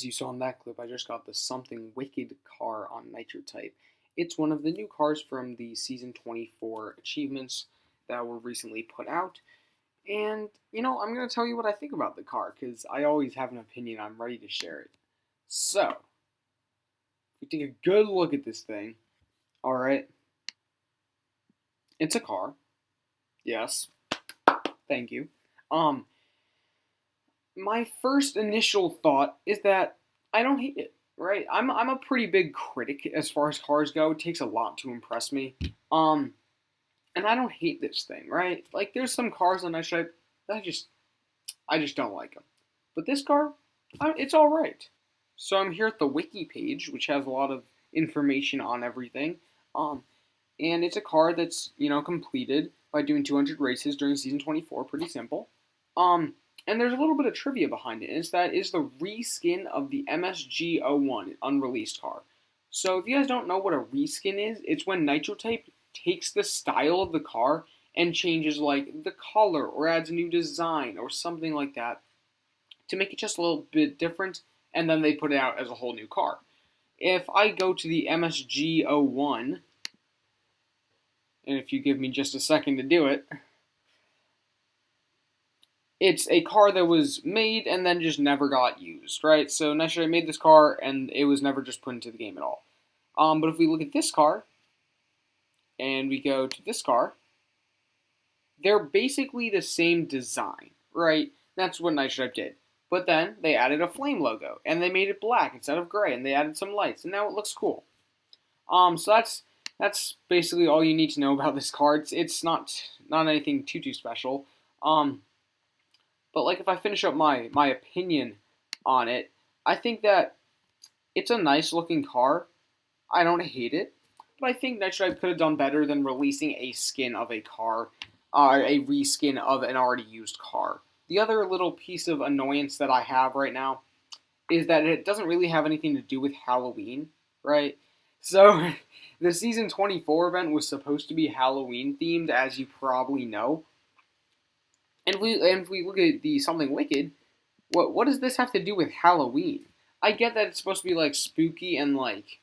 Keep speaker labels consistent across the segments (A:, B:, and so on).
A: As you saw in that clip, I just got the Something Wicked car on Nitro type. It's one of the new cars from the Season 24 achievements that were recently put out. And, I'm going to tell you what I think about the car, because I always have an opinion. I'm ready to share it. So, if we take a good look at this thing, alright, it's a car. Yes. Thank you. My first initial thought is that I don't hate it, right? I'm a pretty big critic as far as cars go. It takes a lot to impress me. And I don't hate this thing, right? Like, there's some cars on Nitro that I just don't like them. But this car, it's all right. So I'm here at the wiki page, which has a lot of information on everything. And it's a car that's, completed by doing 200 races during Season 24. Pretty simple. And there's a little bit of trivia behind it. It's the reskin of the MSG01 unreleased car. So if you guys don't know what a reskin is, it's when Nitro Type takes the style of the car and changes like the color or adds a new design or something like that to make it just a little bit different, and then they put it out as a whole new car. If I go to the MSG01, and if you give me just a second to do it, it's a car that was made and then just never got used, right? So Nitro made this car and it was never just put into the game at all. But if we look at this car, and we go to this car, they're basically the same design, right? That's what Nitro did. But then they added a flame logo, and they made it black instead of gray, and they added some lights, and now it looks cool. So that's basically all you need to know about this car. It's not anything too special. But like if I finish up my opinion on it, I think that it's a nice looking car. I don't hate it, but I think Nitro could have done better than releasing a skin of a car, a reskin of an already used car. The other little piece of annoyance that I have right now is that it doesn't really have anything to do with Halloween, right? So the Season 24 event was supposed to be Halloween themed, as you probably know. And if we look at the Something Wicked, what does this have to do with Halloween? I get that it's supposed to be like spooky and like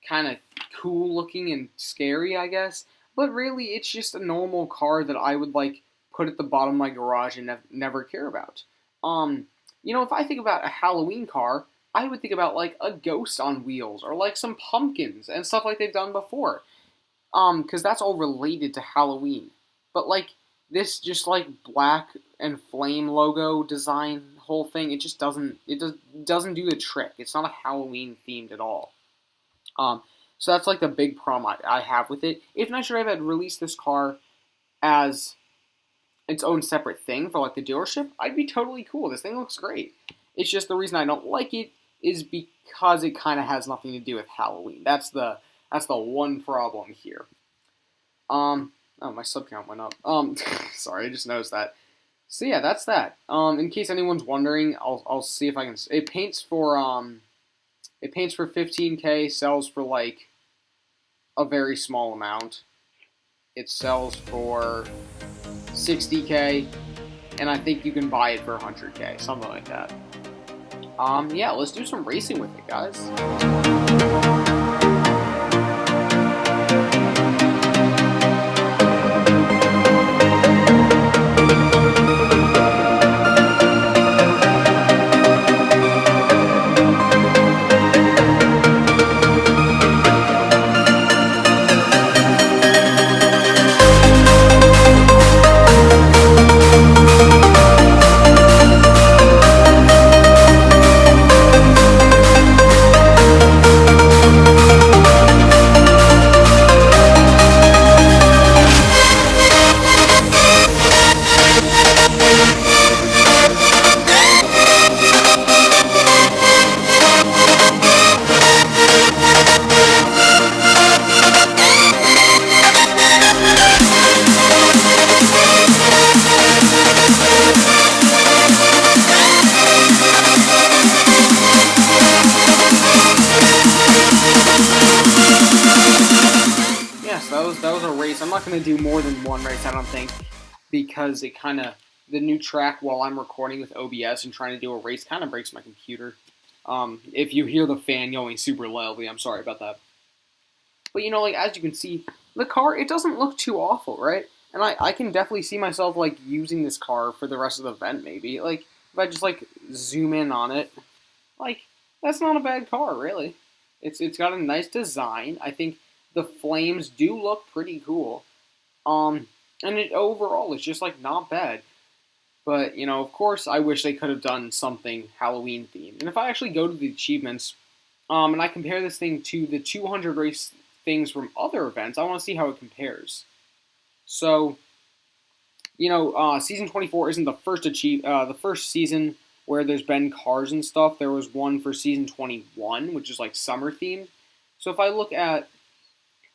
A: kind of cool looking and scary, I guess. But really, it's just a normal car that I would like put at the bottom of my garage and never care about. If I think about a Halloween car, I would think about like a ghost on wheels or like some pumpkins and stuff like they've done before. Because that's all related to Halloween. But like this just like black and flame logo design whole thing, it just doesn't do the trick. It's not a Halloween themed at all. So that's like the big problem I have with it. If Nitro had released this car as its own separate thing for like the dealership, I'd be totally cool. This thing looks great. It's just the reason I don't like it is because it kind of has nothing to do with Halloween. That's the one problem here. Oh, my sub count went up. Sorry, I just noticed that. So yeah, that's that. In case anyone's wondering, I'll see if I can. It paints for 15K, sells for like a very small amount. It sells for 60K, and I think you can buy it for 100K, something like that. Yeah, let's do some racing with it, guys. That was a race. I'm not going to do more than one race, I don't think, because the new track while I'm recording with OBS and trying to do a race kind of breaks my computer. If you hear the fan going super loudly, I'm sorry about that. But, like, as you can see, the car, it doesn't look too awful, right? And I can definitely see myself, like, using this car for the rest of the event, maybe. Like, if I just, like, zoom in on it, like, that's not a bad car, really. It's got a nice design. I think the flames do look pretty cool. And it overall is just, like, not bad. But, of course, I wish they could have done something Halloween themed. And if I actually go to the achievements, and I compare this thing to the 200 race things from other events, I want to see how it compares. So, season 24 isn't the first season where there's been cars and stuff. There was one for season 21, which is like summer themed. So if I look at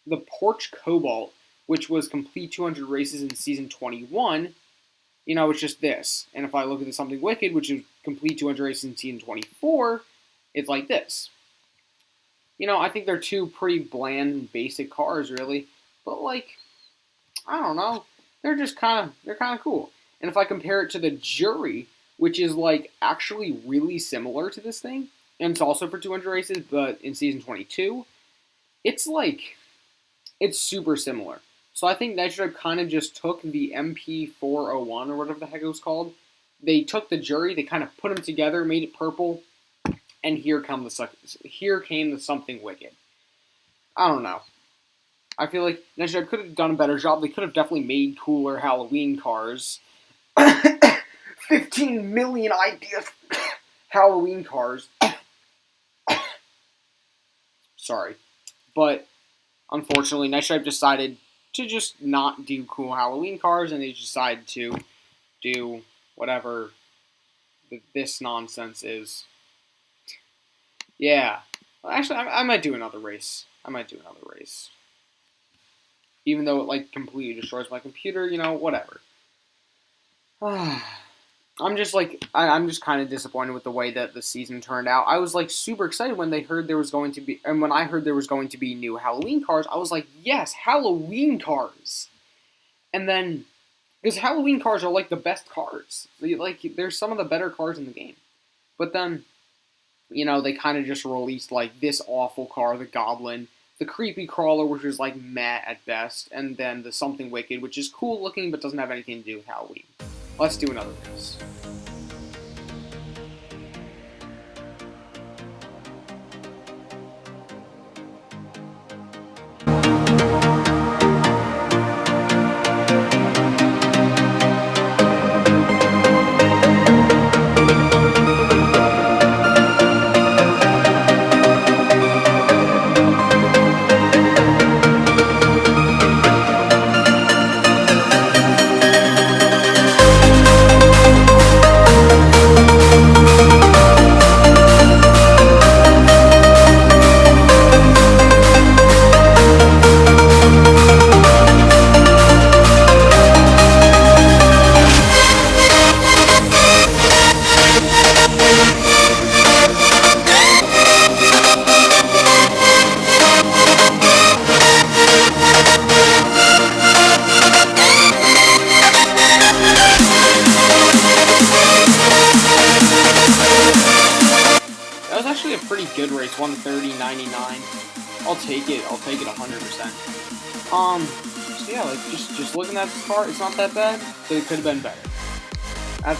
A: the Porch Cobalt, which was complete 200 races in season 21, it's just this. And if I look at the Something Wicked, which is complete 200 races in season 24, it's like this. I think they're two pretty bland and basic cars, really. But, like, I don't know. They're kind of cool. And if I compare it to the Jury, which is, like, actually really similar to this thing, and it's also for 200 races, but in season 22, it's super similar. So I think Nitro kind of just took the MP401 or whatever the heck it was called. They took the Jury, they kind of put them together, made it purple, and here came the Something Wicked. I don't know. I feel like Nitro could have done a better job. They could have definitely made cooler Halloween cars. 15 million ideas. Halloween cars. Sorry. But, unfortunately, Nitro decided to just not do cool Halloween cars, and they decided to do whatever this nonsense is. Yeah. Actually, I might do another race. Even though it, like, completely destroys my computer, whatever. I'm just kind of disappointed with the way that the season turned out. I was, like, super excited when when I heard there was going to be new Halloween cars. I was like, yes, Halloween cars! And then, because Halloween cars are, like, the best cars. They're some of the better cars in the game. But then, they kind of just released, like, this awful car, the Goblin, the Creepy Crawler, which is, like, meh at best, and then the Something Wicked, which is cool looking but doesn't have anything to do with Halloween. Let's do another race. That was actually a pretty good race, 130.99. I'll take it 100%. So yeah, like, just looking at this car, it's not that bad, but it could have been better.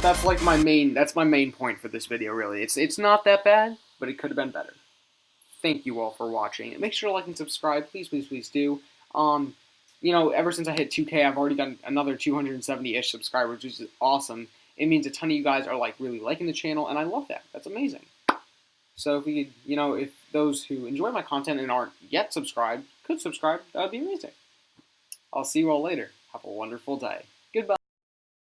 A: That's like my main point for this video, really. It's not that bad, but it could have been better. Thank you all for watching. Make sure to like and subscribe, please, please, please do. Ever since I hit 2K, I've already got another 270-ish subscribers, which is awesome. It means a ton of you guys are, like, really liking the channel, and I love that. That's amazing. So if if those who enjoy my content and aren't yet subscribed could subscribe, that would be amazing. I'll see you all later. Have a wonderful day.